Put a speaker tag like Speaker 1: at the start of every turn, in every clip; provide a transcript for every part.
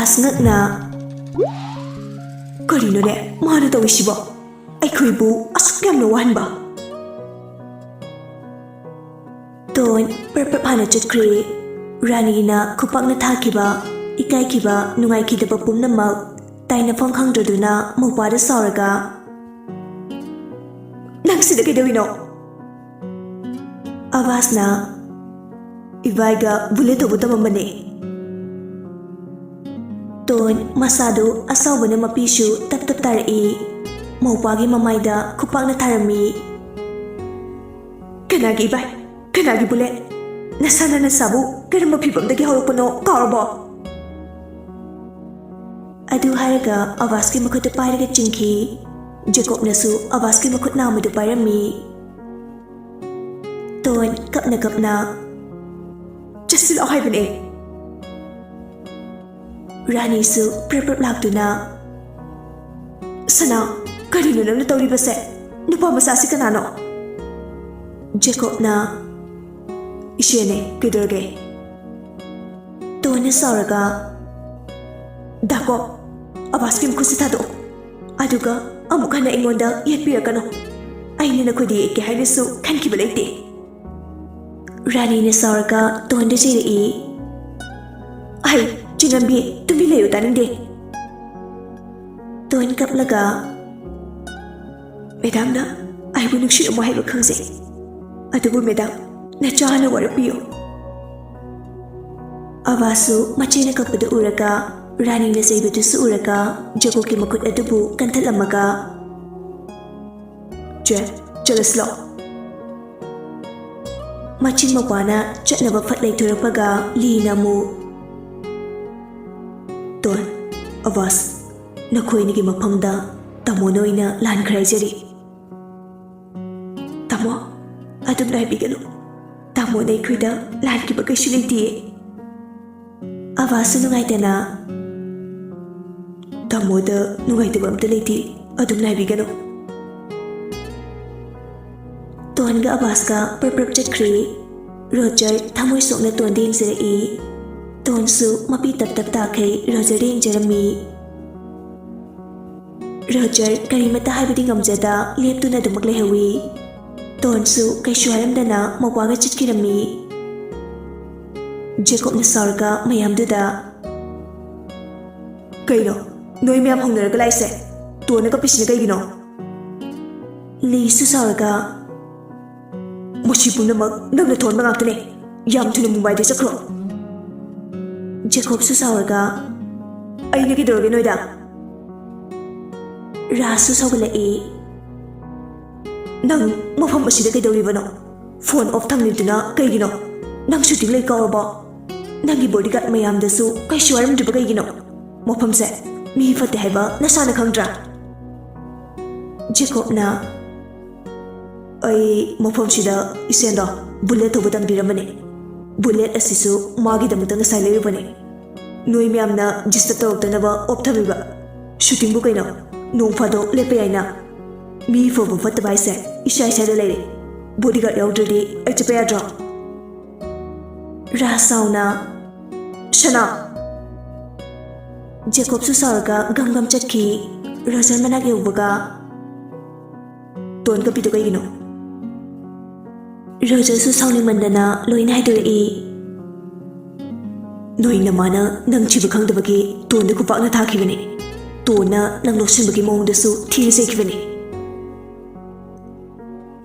Speaker 1: Avas ngakna Karino ne mana tawisiba Aikhoibu asuk yamna wahanba Ton perpep hana chatkre Rani na kupak na thakiba Ikai kiba nungai kidaba pumnamak Taina fong khangdraduna mawpada sauraga Nangsida kaidawino Avas na Ibaiga bullet obu tamamane Ton masado asaw na mapisyo tap tarai mawpagi mamayda kupak na tarami Kanagi ibay Kanagi bullet Nasana na sabu karamba pibamdagi hawrapano kaurabo Adu haraga Avas ki makut pairaga chingki Jacob nasu Avas ki makut namadu pairami Ton kapna Jasil ahay bane Rani su prep laktuna Sana karino nang natawri base Nupa masasi kanano Jacob na Ishene kidurge Tone sauraga Dako Avas kim kusitado Aduga amuka na ingonda yatpirakano Aini na kudi ike hainisu kanki balaite Rani na sauraga Tone jiri Ay Jingambi tumilayo taninde Tone kaplaga Madam na Ay bunugshi umahay bakangze Adubu madam Nachana warapiyo Avasu machina kapadu uraga Rani na saibatusu uraga Jago ki makut adubu kantalamaga Jalaslo Machin mawana Chatnaba fatlay turapaga Lina mo Ton Avas Nakoy nigi mapamda Tamo noy na lan krajari Tamo Adum na ibigano Tamo na ikuida lan ki bagaysuliti Avas nungay na Tamo da nungay da bamdaliti Adum na ibigano Ton ga Avas ka perprep chatkri Roger tamoy sok na ton din sirai Ton su mapi tap takay Roger ring jerami Roger karimata haibadi ngamjada leptu na dumaklehawi Ton su kay shuharam dana mawwaga chitkirami Jacob na sarga mayam duda Kaino, noy mayam hongnaraga laise Tuwa na kapisina kaygino Li su sarga Musipu namak nagna ton mangagtane Yam tuna Mumbai de sakro Jacob su sauraga Ay nakidoroge noida Rasu saugalai Nang mafam asida kaidawribano Phone off thamniduna kaygino Nang shooting lay kauraba Nangi bodyguard mayamdasu kay shuwaram driba kaygino Mafamse mi fate haiba nasana khangdra Jacob na Ay mafam sida isenda bullet obu tambiramane Bullet asisu magi damutang nasay layribane Noy miyam na jista tawagtanaba optamiba Shooting bu kaino Nung fado lepe ay na Mi fobo fatabay se Ishay da layre Bodyguard yaudredi ay chapaya draw Rasaw na Shana Jacob su sarga gam chatki Roger manag yawbaga Ton ka pito kaygino Roger su sawning mandana loina haidori Noy namana nang chiba khangdabagi Ton na kupak na thakibani Ton na nang loksinbagi mawngdasu thirisaykhibani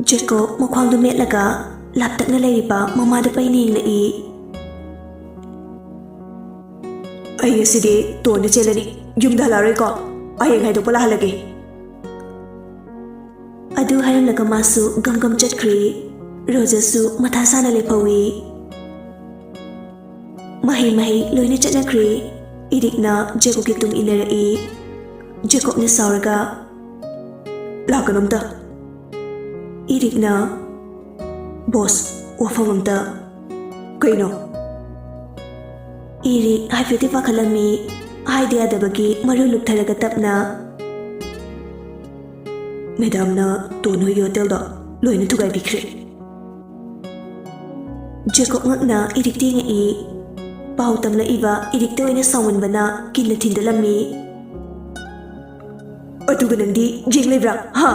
Speaker 1: Jacob makhwangdo metlaga laptak na layriba mamada paining lai Ay asidi Ton na chelani yumda halaroy ko Ayang haidok pala halagi Adu haram laga masu gam chatkri Roger su mathasana lepawi Mahi loina chatnakri Idik na Jacob ki tung inarai Jacob na sauraga Lakanamta Idik na Boss wafamamta Kaino Irik haifiti pakalami Haide adabagi maruluk tharaga tapna Madam na Tono hotel da loina tugay bikri Jacob ngak na irik tinga Pau tamlaiba irikta oina sawanbana kinna thindalami. Aduga nangdi jeng lebra ha.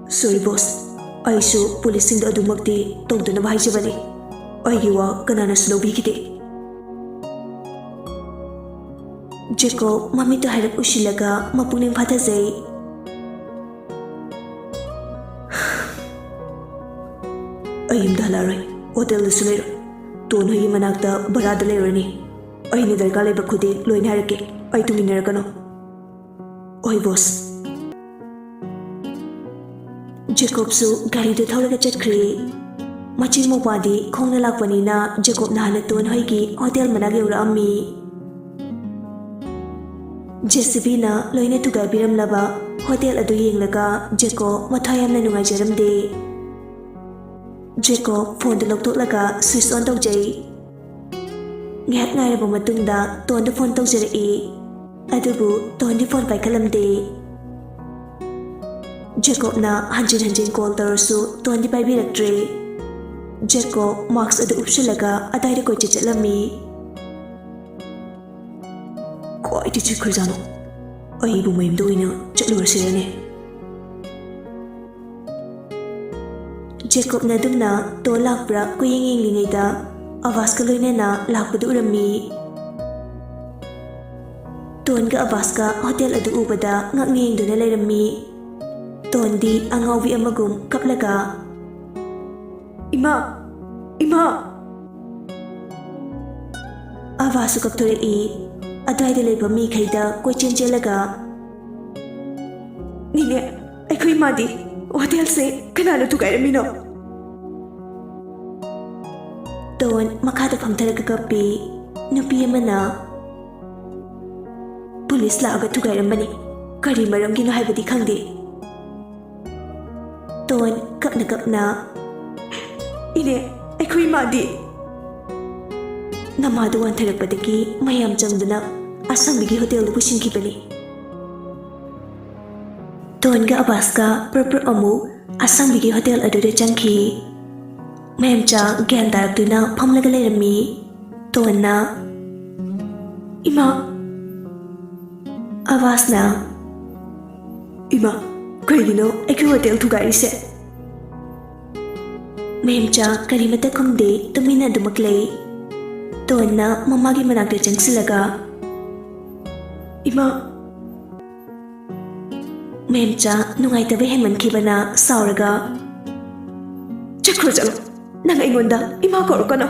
Speaker 1: Sorry boss. Aisu policing da adumakti tawdana bahijabani. Aigi wa kanana slobikite. Jacob mamito harap usilaga mapuning phatazai. Ayim dahlarai hotel sulero. Tono hi manakta barada lerani. Aini darka leba khude loin harake. Ai tuminarkano. Oi boss. Jacob su gari do thawlaga chatkri. Maching mo padi khongna lakpanina Jacob na hana ton hoigi hotel manage urami. JCB na loina tugai biram laba hotel adu yenglaga Jacob mathayam na nungai jaramde. Jacob phone da loktoklaga switch on tawjai. Ngak ngairaba matungda ton da phone tawjarai. Adubu ton di phone paikalamde. Jacob na hanjin call tarasu ton di paibiraktre. Jacob marks adu upshalaga adaira koi chachalami. Koi di chikrizano. Ai bu mayim doina chatlursirane. Jacob na dumna to lakbra kuyeng lingayda Avas ka loina na lakpadu urami. Ton ka Avas ka hotel adu ubada ngakngeng do na layrami. Ton di angawi amagum kaplaga. Ima! Ima! Avasu kaptore i adai da leba mi khaida koi chenjelaga. Nine, aikoi madi hotel se kanana tugairami no. Ton makada phamtharaga kapi nupi amana police laaga thugairamani kari maramgino haibadi khangde. Ton kapna ine aikoi madi namadu wantharakpadagi mayam changduna asambigi hotel du pusinkhibani. Ton ga abaska purpur amu asambigi hotel adude changki. Mayam cha gyan darakduna phamlaga lairami. Ton na ima Avasna ima kaigino aikoi hotel thugairise. Mayam cha karimata khumde tumina dumaklei. Ton na mamagi manakta changsilaga ima Mayam cha nungaitaba hemankhibana sauraga chakro chalo nang aingonda ima korokano.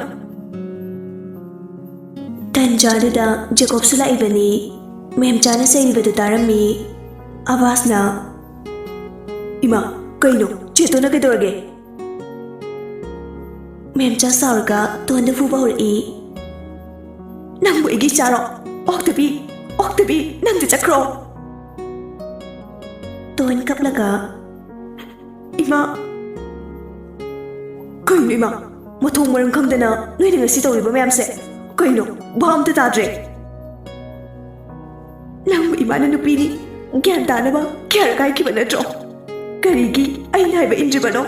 Speaker 1: Tanjaduda Jacob sula ibani Mayam cha na sairibadu tarami. Avasna ima kaino chetona kedorage. Mayam cha sauraga tonda fuba hori. Nang igi charo oktabi nang de chakro. Ton kaplaga ima kaino ima mathong maram khangdana noida ngasi tawriba mayam se kaino bam ta tadre. Nang ima na nupi ni gyan tanaba kyara kai ki banatro karigi ai nai ba injibano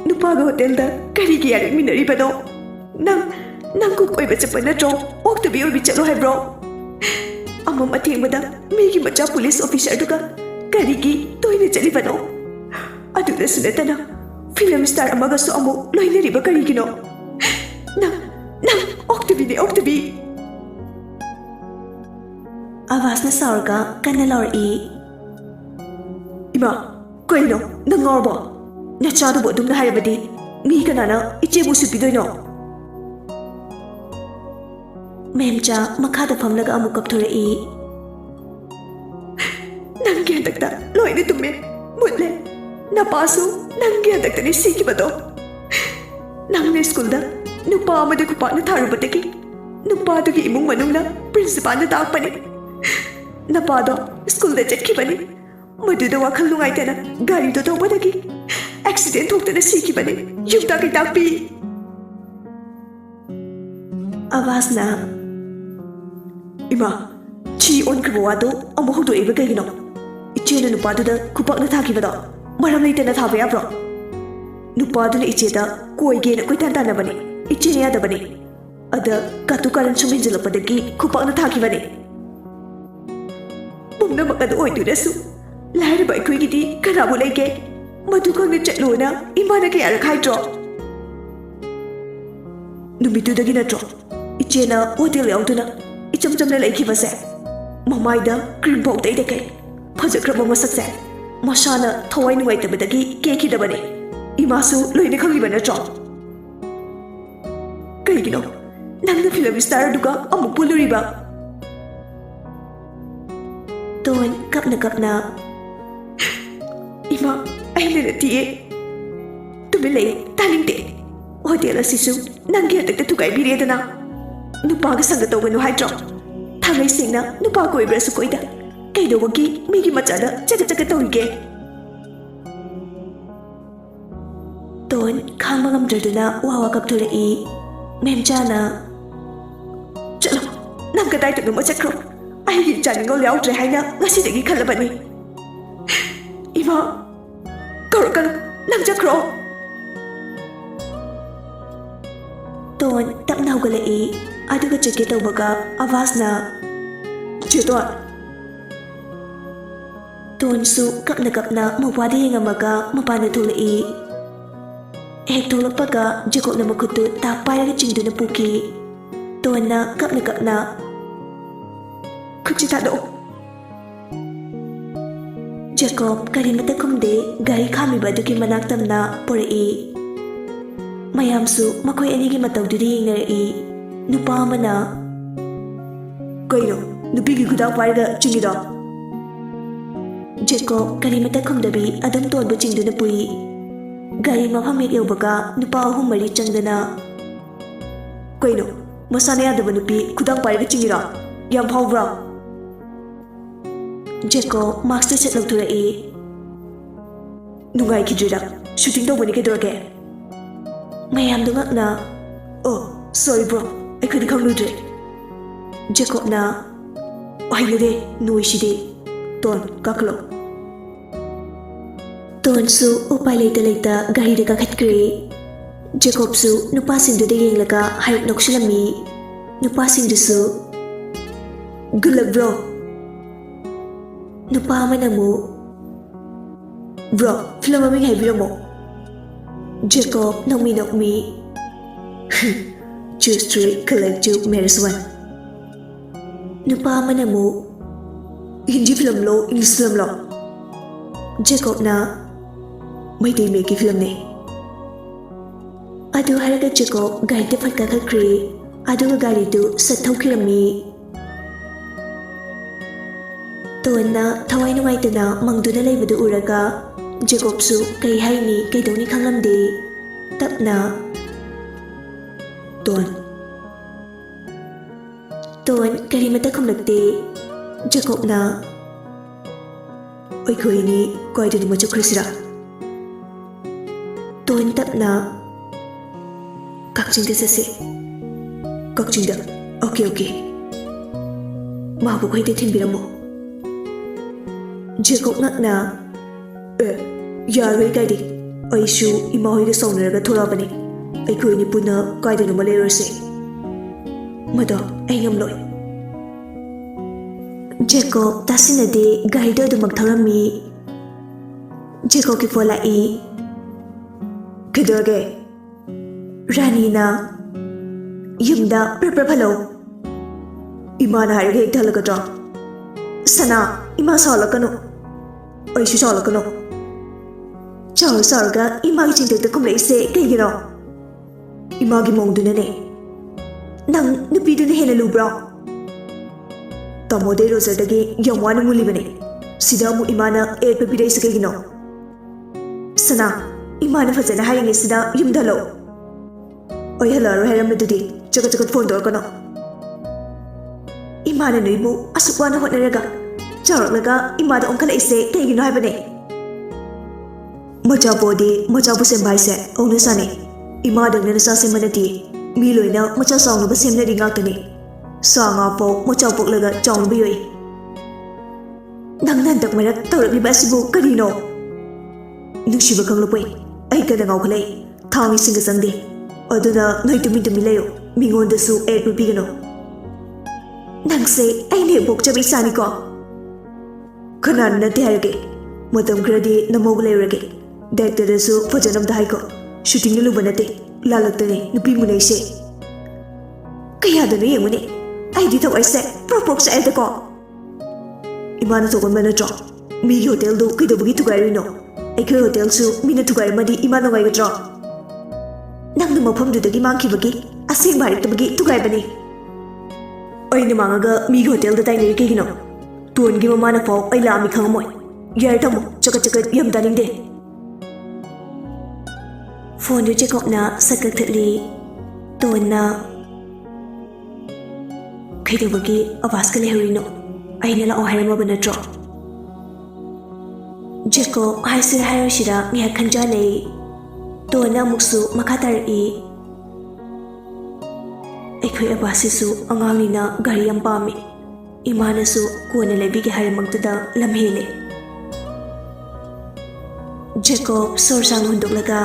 Speaker 1: nupa ga hotel da karigi yarik minari bano nang ku koi ba chapa natro oktabi ur bi chalo hai bro. Amam athengbada migi macha police officer duka karigi toine chali bano. Aduda sunatana film star amaga so amu loine riba karigino. Nang oktabi Avasna saurga kana lori. Ima kaino nang ngorbo na chadu bo dumna haibadi mi kanana iche bu supidoino. Mayam cha makhada phamlaga amu kapthorei. Nang gyan takta loine tumme mutle na pasu nang gyan takta ni sikibado. Nang ne school da nupa amade kupa na tharubadagi nupa dugi imung manungna principal na takpani. Napado school da chatkibani maduda wakhal nungaitena gari do tawbadagi accident thokdana sikibani yumta kai takpi. Avasna ima chi on krwado amu hodo eba kaigino ichena nupaduda kupakna thakibado maram leitena thaba yabro. Nupaduna icheda koige na koitan tanabani ichena yadabani ada katu karan sum hinjalapadagi khupakna thakibani pumnamak adu oidunasu lairaba aikoigidi karabu lege madu khangna chatlona imana ke ara khaitro numitudagi natro ichena hotel yauduna icham chamna laikibase mamaida cream bow dai deke phajakraba masakse masana thawai nuaitabadagi kekidabani imasu loina khangiba natro kaigino nangna film star duga amuk puluriba ton kapna ima aina natiye tumile talinte hotel asisu nangi hatakta tukai biredana nupaga sanga tawganu haidro thangai singna nupa koibra su koida kaidowagi migi machada chaka tawige ton khangma ngamdraduna wawa kapthulai memchana chalo nang kadai tu ma chakro ai gi chan ngol yaudre haina ngasi dagi khalabani ima korkan nang chakro ton tak nau galai aduga cheke tawbaga avasna cheto ton su kapna mawadi ngamaga mapana thulai ek tholakpaga Jacob na makutu ta pairaga chingduna puki tona kapna kuchita do Jacob karimata kumde gari khamiba duki manaktamna porai mayamsu makoi anigi matawdudi yengnari nupa amana koino nupigi guda pairaga chingido Jacob karimata kumdabi adam tonba chingduna pui gari mafam hek yaubaga nupa ahum mari changdana koino masana yadaba nupi khudang pairaga chingira yam phawbra Jacob master set lagthurai nungai kidrida shooting tawbani kedorge mayam dungakna oh sorry bro I khadi khangludre Jacob na ailade noiside ton kaklo Tonsu upai leita gari de kakhatkre Jacob su nupa singdu de yenglaga harik nokshilami nupa singdu su good luck bro nupa manamu bro film aming haibiramo Jacob nokmi choose to collective marriage one nupa manamu Hindi film lo English film lo Jacob na Maitai meki film ne adu haraga Jacob gari da fatka khakre adu gari du sathaukhirami tona thawai nuwaitana mangduna leibadu uraga Jacob su kai haini kai doni khangamde tapna ton karimata khumlakte Jacob na oikhoi ni koidani machukhrisira ton tapna kakchingda sase kakchingda okay mabu khoide thinbiramo Jacob ngakna yaroi kaidi aishu ima hoiga saunaraga thorabani aikhoi ni puna kaidanu malerose mada aingamloi Jacob tasinade gaida dumak tharami Jacob ki folai kedage Rani na yumda prapalo imana harige thalakatra sana ima salakano aishu salakano char sarga ima gi chingte kumle se kaigiro ima gi mongduna ne nang nupi dune hena lubra tamode rozadagi yamwana mulibane sida mu imana e pepidai se kaigino sana imana fazana haringe sida yumdalo oi halaro heramadudi jagat phone dorkano imana noibu asukwana hotnaraga charlaga imada onkala ise kaigino haibane Machabodi, machabu sembai se, onu sani. Imada ngana sa semanati, miloina macha saung ba semna ringak tani. Sa nga po machabu laga chaung biyoi. Nang nan tak mera tawrak li basibu kanino. Nungsiba kang lupay, ay ka na ngau kalay, thangi singa sangdi. Aduna ngay tumi layo, ꯃꯤꯉꯣꯟꯗꯁꯨ ꯑꯦꯠꯄ ꯄꯤꯒꯅꯣ ꯅꯪꯁꯦ ꯑꯩꯅ ꯍꯦꯛ ꯄꯣꯛꯆꯕ ꯏꯆꯥꯅꯤꯀꯣ ꯀꯅꯥꯅ ꯅꯠꯇꯦ ꯍꯥꯏꯔꯒꯦ ꯃꯇꯝ ꯈꯔꯗꯤ ꯅꯃꯧꯒ ꯂꯩꯔꯨꯔꯒꯦ ꯗꯥꯏꯔꯦꯛꯇꯔꯗꯁꯨ ꯐꯖꯅ ꯑꯝꯇ ꯍꯥꯏꯀꯣ ꯁꯨꯇꯤꯡꯅ ꯂꯨꯕ ꯅꯠꯇꯦ ꯂꯥꯜꯂꯛꯇꯅꯦ ꯅꯨꯄꯤ ꯃꯨꯟꯅꯩꯁꯦ ꯀꯌꯥꯗꯅꯣ ꯌꯦꯡꯉꯨꯅꯦ ꯑꯩꯗꯤ ꯊꯋꯥꯏꯁꯦ ꯄ꯭ꯔꯣꯛ ꯄ꯭ꯔꯣꯛ ꯆꯥꯛꯑꯦꯗꯀꯣ ꯏꯃꯥꯅ ꯊꯣꯛꯍꯟꯕ ꯅꯠꯇ꯭ꯔꯣ ꯃꯤꯒꯤ ꯍꯣꯇꯦꯜꯗꯨ ꯀꯩꯗꯧꯕꯒꯤ ꯊꯨꯒꯥꯏꯔꯨꯏꯅꯣ ꯑꯩꯈꯣꯏ ꯍꯣꯇꯦꯜꯁꯨ ꯃꯤꯅ ꯊꯨꯒꯥꯏꯔꯝꯃꯗꯤ ꯏꯃꯥ ꯅꯨꯡꯉꯥꯏꯒꯗ꯭ꯔꯣ ꯅꯪꯅ ꯃꯐꯝꯗꯨꯗꯒꯤ ꯃꯥꯡꯈꯤꯕꯒꯤ ꯑꯁꯦꯡꯕ ꯍꯥꯏꯔꯛꯇꯕꯒꯤ ꯊꯨꯒꯥꯏꯕꯅꯤ ꯑꯩꯅ ꯃꯥꯡꯉꯒ ꯃꯤꯒꯤ ꯍꯣꯇꯦꯜꯗ ꯇꯥꯏꯅꯔꯤ ꯀꯩꯒꯤꯅꯣ ꯇꯣꯟꯒꯤ ꯃꯃꯥꯅ ꯐꯥꯎ ꯑꯩ ꯂꯥꯛꯑꯝꯃꯤ ꯈꯪꯉꯝꯃꯣꯏ ꯌꯥꯔꯦ ꯊꯝꯃꯣ ꯆꯀꯠ ꯆꯀꯠ ꯌꯥꯝ ꯇꯥꯅꯤꯡꯗꯦ ꯐꯣꯟꯗꯨ ꯖꯦꯀꯣꯕꯅ ꯁꯠ ꯀꯛꯊꯠꯂꯤ ꯇꯣꯟꯅ ꯀꯩꯗꯧꯕꯒꯤ ꯑꯕꯥꯁꯀ ꯂꯩꯍꯧꯔꯤꯅꯣ ꯑꯩꯅ ꯂꯥꯛꯑꯣ ꯍꯥꯏꯔꯝꯃꯕ ꯅꯠꯇ꯭ꯔꯣ ꯖꯦꯀꯣꯕ ꯍꯥꯏꯁꯤꯔ ꯍꯥꯏꯔꯣꯏꯁꯤꯔ ꯉꯥꯏꯍꯥꯛ ꯈꯟꯖꯥꯟꯅꯩ ꯇꯣꯟꯅ ꯑꯃꯨꯛꯁꯨ ꯃꯈꯥ ꯇꯥꯔꯛꯏ ꯑꯩꯈꯣꯏ ꯑꯕꯥꯁꯤꯁꯨ ꯑꯉꯥꯡꯅꯤꯅ ꯒꯥꯔꯤ ꯌꯥꯝ ꯄꯥꯝꯃꯤ ꯏꯃꯥꯅꯁꯨ ꯀꯣꯟꯅ ꯂꯩꯕꯤꯒꯦ ꯍꯥꯏꯔꯃꯛꯇꯨꯗ ꯂꯝ ꯍꯦꯜꯂꯦ ꯖꯦꯀꯣꯕ ꯁꯣꯔ ꯁꯥꯡ ꯍꯨꯟꯗꯣꯛꯂꯒ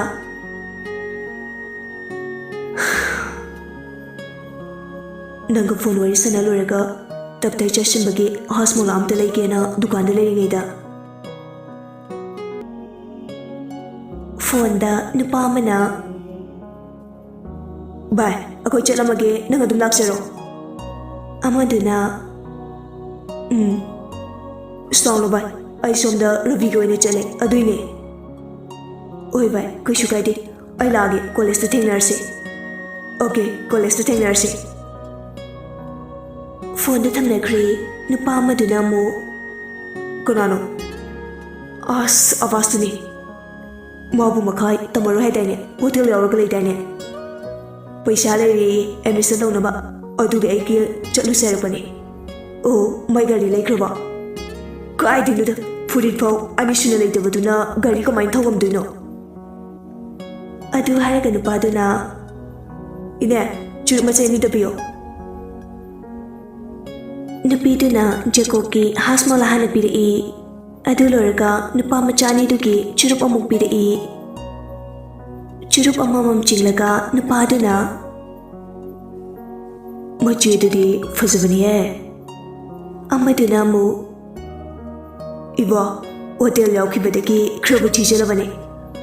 Speaker 1: ꯅꯪꯒ ꯐꯣꯟ ꯋꯥꯔꯤ ꯁꯥꯟꯅ ꯂꯣꯏꯔꯒ ꯇꯞꯇꯩ ꯆꯠꯁꯤꯟꯕꯒꯤ ꯍꯥꯁꯃꯣꯂꯥ ꯑꯝꯇ ꯂꯩꯒꯦꯅ ꯗꯨꯀꯥꯟꯗ ꯂꯩꯔꯤꯉꯩꯗ ꯐꯣꯟꯗ ꯅꯨꯄꯥ ꯑꯃꯅ ꯕꯥꯏ ꯑꯩꯈꯣꯏ ꯆꯠꯂꯝꯃꯒꯦ ꯅꯪ ꯑꯗꯨꯝ ꯂꯥꯛꯆꯔꯣ ꯑꯃꯗꯨꯅ ꯁ꯭ꯇꯥꯎꯂꯣ ꯕꯥꯏ ꯑꯩ ꯁꯣꯝꯗ ꯔꯕꯤꯒ ꯑꯣꯏꯅ ꯆꯠꯂꯦ ꯑꯗꯨꯏꯅꯦ ꯍꯣꯏ ꯚꯥꯏ ꯀꯩꯁꯨ ꯀꯥꯏꯗꯦ ꯑꯩ ꯂꯥꯛꯑꯒꯦ ꯀꯣꯂꯦꯖꯇ ꯊꯦꯡꯅꯔꯁꯤ ꯑꯣꯀꯦ ꯀꯣꯂꯦꯖꯇ ꯊꯦꯡꯅꯔꯁꯤ ꯐꯣꯟꯗ ꯊꯝꯅꯈ꯭ꯔꯦ ꯅꯨꯄꯥ ꯑꯃꯗꯨꯅ ꯑꯃꯨꯛ ꯀꯅꯥꯅꯣ ꯑꯁ ꯑꯕꯥꯁꯇꯨꯅꯤ ꯃꯥꯕꯨ ꯃꯈꯥꯏ ꯇꯝꯃꯔꯣꯏ ꯍꯥꯏꯗꯥꯏꯅꯦ ꯍꯣꯇꯦꯜ ꯌꯥꯎꯔꯒ ꯂꯩꯗꯥꯏꯅꯦ ꯄꯩꯁꯥ ꯂꯩꯔꯦ ꯑꯦꯗꯃꯤꯁꯟ ꯇꯧꯅꯕ ꯑꯗꯨꯒꯤ ꯑꯩꯒꯤ ꯆꯠꯂꯨꯁꯦ ꯍꯥꯏꯔꯛꯄꯅꯦ ꯑꯣ ꯃꯥꯏ ꯒꯥꯔꯤ ꯂꯩꯈ꯭ꯔꯕ ꯀꯥꯏꯗꯩꯅꯣꯗ ꯐꯨꯔꯤꯠ ꯐꯥꯎ ꯑꯅꯤꯁꯨꯅ ꯂꯩꯇꯕꯗꯨꯅ ꯒꯥꯔꯤ ꯀꯃꯥꯏꯅ ꯊꯧꯉꯝꯗꯣꯏꯅꯣ ꯑꯗꯨ ꯍꯥꯏꯔꯒ ꯅꯨꯄꯥꯗꯨꯅ ꯏꯅꯦ ꯆꯨꯔꯨꯞ ꯃꯆꯩ ꯑꯅꯤꯗ ꯄꯤꯌꯣ ꯅꯨꯄꯤꯗꯨꯅ ꯖꯦꯀꯣꯕꯀꯤ ꯍꯥꯁꯃꯣꯂꯥ ꯍꯥꯟꯅ ꯄꯤꯔꯛꯏ ꯑꯗꯨ ꯂꯣꯏꯔꯒ ꯅꯨꯄꯥ ꯃꯆꯥ ꯑꯅꯤꯗꯨꯒꯤ ꯆꯨꯔꯨꯞ ꯑꯃꯨꯛ ꯄꯤꯔꯛꯏ ꯆꯨꯔꯨꯞ ꯑꯃꯃꯝ ꯆꯤꯡꯂꯒ ꯅꯨꯄꯥꯗꯨꯅ ꯃꯆꯦꯗꯨꯗꯤ ꯐꯖꯕꯅꯤꯍꯦ ꯑꯃꯗꯨꯅ ꯑꯃꯨꯛ ꯏꯕꯣ ꯍꯣꯇꯦꯜ ꯌꯥꯎꯈꯤꯕꯗꯒꯤ ꯈꯔꯕꯨ ꯊꯤꯖꯜꯂꯕꯅꯦ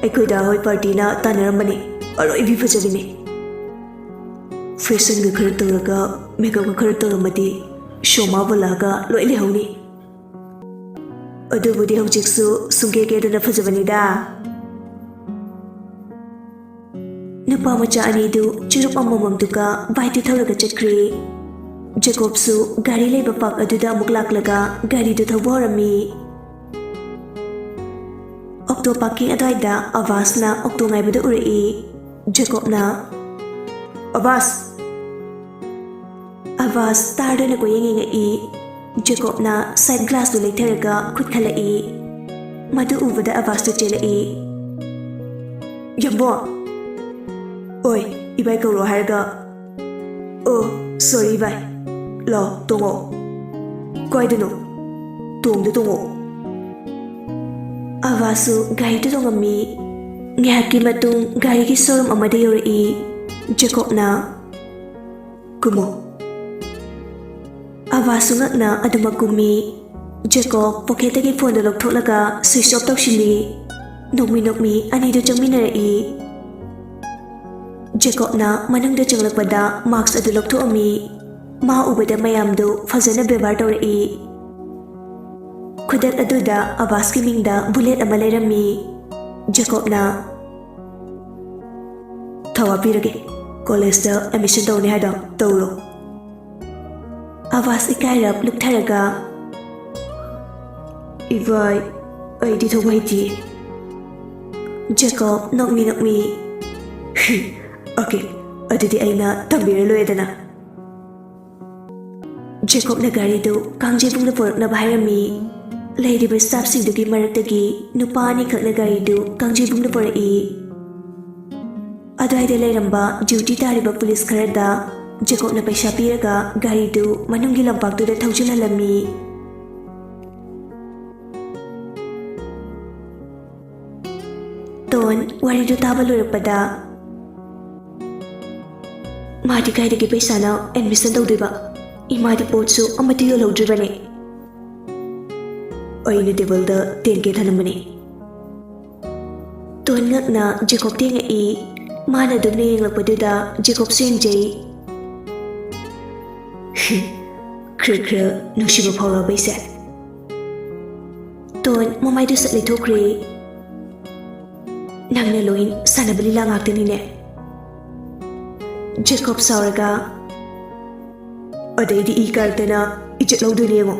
Speaker 1: ꯑꯩꯈꯣꯏꯗ ꯍꯣꯏ ꯄꯥꯔꯇꯤꯅ ꯇꯥꯟꯅꯔꯝꯕꯅꯤ ꯑꯔꯣꯏꯕꯤ ꯐꯖꯕꯤꯅꯤ ꯐꯦꯁꯟꯒ ꯈꯔ ꯇꯧꯔꯒ ꯃꯦꯀꯞꯀ ꯈꯔ ꯇꯧꯔꯝꯃꯗꯤ ꯁꯣꯃꯥ ꯕꯣꯂꯥꯒ ꯂꯣꯏ ꯂꯩꯍꯧꯅꯤ ꯑꯗꯨꯕꯨꯗꯤ ꯍꯧꯖꯤꯛꯁꯨ ꯁꯨꯡꯀꯦ ꯀꯦꯗꯅ ꯐꯖꯕꯅꯤꯗ ꯅꯨꯄꯥ ꯃꯆꯥ ꯑꯅꯤꯗꯨ ꯆꯨꯔꯨꯞ ꯑꯃꯃꯝꯗꯨꯒ ꯕꯥꯏꯛꯇꯨ ꯊꯧꯔꯒ ꯆꯠꯈ꯭ꯔꯦ ꯖꯦꯀꯣꯕꯁꯨ ꯒꯥꯔꯤ ꯂꯩꯕ ꯄꯥꯛ ꯑꯗꯨꯗ ꯑꯃꯨꯛ ꯂꯥꯛꯂꯒ ꯒꯥꯔꯤꯗꯨ ꯊꯧꯕ ꯍꯧꯔꯝꯃꯤ ꯑꯣꯛꯇꯣ ꯄꯥꯔꯀꯤꯡ ꯑꯗꯨꯋꯥꯏꯗ ꯑꯕꯥꯁꯅ ꯑꯣꯛꯇꯣ ꯉꯥꯏꯕꯗ ꯎꯔꯛꯏ ꯖꯦꯀꯣꯕꯅ ꯑꯕꯥꯁ ꯇꯥꯔꯗꯅ ꯀꯣꯌꯦꯡ ꯌꯦꯡꯉꯛꯏ ꯖꯦꯀꯣꯕꯅ ꯁꯥꯏꯠ ꯒ꯭ꯂꯥꯁꯇꯨ ꯂꯩꯊꯔꯒ ꯈꯨꯠ ꯈꯜꯂꯛꯏ ꯃꯗꯨ ꯎꯕꯗ ꯑꯕꯥꯁꯇꯨ ꯆꯦꯜꯂꯛꯏ ꯌꯝꯕꯣ ꯑꯣꯏ ꯏꯕꯥꯏ ꯀꯧꯔꯣ ꯍꯥꯏꯔꯒ ꯑꯣ ꯁꯣꯔꯤ ꯏꯕꯥꯏ ꯂꯥꯎ ꯇꯣꯡꯉꯣ ꯀꯥꯏꯗꯅꯣ ꯇꯣꯡꯉꯣ ꯑꯕꯥꯁꯁꯨ ꯒꯥꯔꯤꯗꯨ ꯇꯣꯡꯉꯝꯃꯤ ꯉꯥꯏꯍꯥꯛꯀꯤ ꯃꯇꯨꯡ ꯒꯥꯔꯤꯒꯤ ꯁꯣꯔꯨꯝ ꯑꯃꯗ ꯌꯧꯔꯛꯏ ꯖꯦꯀꯣꯕꯅ ꯀꯨꯝꯃꯣ ꯑꯕꯥꯁꯁꯨ ꯉꯛꯅ ꯑꯗꯨꯃꯛ ꯀꯨꯝꯃꯤ ꯖꯦꯀꯣꯕ ꯄꯣꯀꯦꯠꯇꯒꯤ ꯐꯣꯟꯗꯨ ꯂꯧꯊꯣꯛꯂꯒ ꯁ꯭ꯋꯤꯆ ꯑꯣꯐ ꯇꯧꯁꯤꯜꯂꯤ ꯅꯣꯛꯃꯤ ꯑꯅꯤꯗꯨ ꯆꯪꯃꯤꯟꯅꯔꯛꯏ ꯖꯦꯀꯣꯕꯅ ꯃꯅꯨꯡꯗ ꯆꯪꯂꯛꯄꯗ ꯃꯥꯛꯁ ꯑꯗꯨ ꯂꯧꯊꯣꯛꯑꯝꯃꯤ ꯃꯥ ꯎꯕꯗ ꯃꯌꯥꯝꯗꯨ ꯐꯖꯅ ꯕꯦꯕꯥꯔ ꯇꯧꯔꯛꯏ ꯈꯨꯗꯛ ꯑꯗꯨꯗ ꯑꯕꯥꯁꯀꯤ ꯃꯤꯡꯗ ꯕꯨꯂꯦꯠ ꯑꯃ ꯂꯩꯔꯝꯃꯤ ꯖꯦꯀꯣꯕꯅ ꯊꯋꯥ ꯄꯤꯔꯒꯦ ꯀꯣꯂꯦꯖꯇ ꯑꯦꯗꯃꯤꯁꯟ ꯇꯧꯅꯤ ꯍꯥꯏꯗꯣ ꯇꯧꯔꯣ ꯑꯕꯥꯁ ꯏꯀꯥꯏꯔꯞ ꯂꯨꯞꯊꯔꯒ ꯏꯕꯥꯏ ꯑꯩꯗꯤ ꯊꯧꯕ ꯍꯩꯇꯤꯌꯦ ꯖꯦꯀꯣꯕ ꯅꯣꯛꯃꯤ ꯑꯣꯀꯦ ꯑꯗꯨꯗꯤ ꯑꯩꯅ ꯇꯝꯕꯤꯔ ꯂꯣꯏꯔꯦꯗꯅ ꯖꯦꯀꯣꯕꯅ ꯒꯥꯔꯤꯗꯨ ꯀꯥꯡꯖꯩꯕꯨꯡꯗ ꯄꯣꯔꯛꯅꯕ ꯍꯥꯏꯔꯝꯃꯤ ꯂꯩꯔꯤꯕ ꯁ꯭ꯇꯥꯐꯁꯤꯡꯗꯨꯒꯤ ꯃꯔꯛꯇꯒꯤ ꯅꯨꯄꯥ ꯑꯅꯤꯈꯛꯅ ꯒꯥꯔꯤꯗꯨ ꯀꯥꯡꯖꯩꯕꯨꯡꯗ ꯄꯣꯔꯛꯏ ꯑꯗꯨꯋꯥꯏꯗ ꯂꯩꯔꯝꯕ ꯗ꯭ꯌꯨꯇꯤ ꯇꯥꯔꯤꯕ ꯄꯨꯂꯤꯁ ꯈꯔꯗ ꯖꯦꯀꯣꯕꯅ ꯄꯩꯁꯥ ꯄꯤꯔꯒ ꯒꯥꯔꯤꯗꯨ ꯃꯅꯨꯡꯒꯤ ꯂꯝꯄꯥꯛꯇꯨꯗ ꯊꯧꯖꯤꯜꯍꯜꯂꯝꯃꯤ ꯇꯣꯟ ꯋꯥꯔꯤꯗꯨ ꯇꯥꯕ ꯂꯣꯏꯔꯛꯄꯗ मादी कायदगी पैसाना एडमिशन तौदोइबा इमादी पोटसु अमति योलौद्रिबने अइने टेबलदा 10K थनमने तोन ngakna Jacob tenga I mana dumne yenglakpaduda Jacob sengjei khre nungsiba phawra baise ton mamai du satle thokre nangna loin sanabali la ngaktani ne Jacob sauraga adai di I kartana ijat lawdune ngo